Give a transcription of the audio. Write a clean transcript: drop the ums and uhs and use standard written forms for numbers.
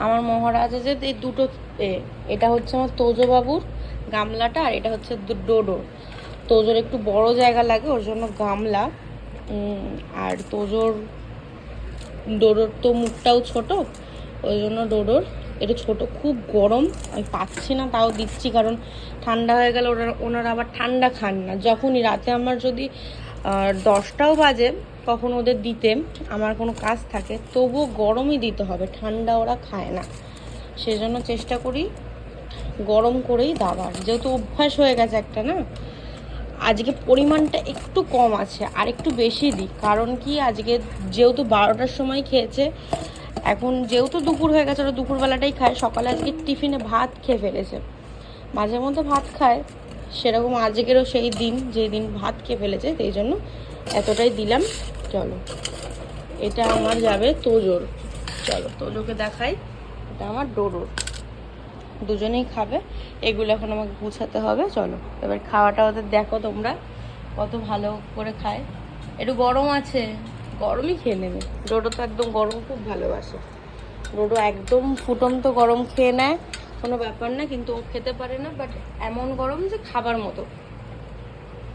আমার মহারাজ আছে এই দুটো, এটা হচ্ছে আমার তোজো বাবুর গামলাটা, আর এটা হচ্ছে ডোডোর। তোজোর একটু বড় জায়গা লাগে, ওর জন্য গামলা। আর ডোডোর তো মুখটাও ছোট, ওই জন্য ডোডোর এটা ছোট। খুব গরম, আমি পাচ্ছি না, তাও দিচ্ছি, কারণ ঠান্ডা হয়ে গেলে ওনারা আবার ঠান্ডা খান না। যখনই রাতে আমার যদি 10টাও বাজে কখন ওদের দিতে, আমার কোনো কাজ থাকে, তবুও গরমই দিতে হবে, ঠান্ডা ওরা খায় না। সেজন্য চেষ্টা করি গরম করেই দাবার, যেহেতু অভ্যাস হয়ে গেছে একটা না। আজকে পরিমাণটা একটু কম আছে, আর একটু বেশি দিই, কারণ কি আজকে যেহেতু 12টার সময় খেয়েছে, এখন যেহেতু দুপুর হয়ে গেছে, ওরা দুপুরবেলাটাই খায়। সকালে আজকে টিফিনে ভাত খেয়ে ফেলেছে, মাঝে মধ্যে ভাত খায়, সেরকম আজকেরও সেই দিন যেই দিন ভাত খেয়ে ফেলেছে, সেই জন্য এতটাই দিলাম। চলো, এটা আমার যাবে তোজোর। চলো তোজোকে দেখাই, এটা আমার ডোডোর, দুজনেই খাবে। এগুলো এখন আমাকে গুছাতে হবে। চলো এবার খাওয়াটা ওদের দেখো তোমরা, কত ভালো করে খায়। একটু গরম আছে, গরমই খেয়ে নেবে। ডোডো তো একদম গরম খুব ভালোবাসে। ডোডো একদম ফুটন্ত গরম খেয়ে নেয়, কোনো ব্যাপার না, কিন্তু ও খেতে পারে না, বাট এমন গরম যে খাবার মতো।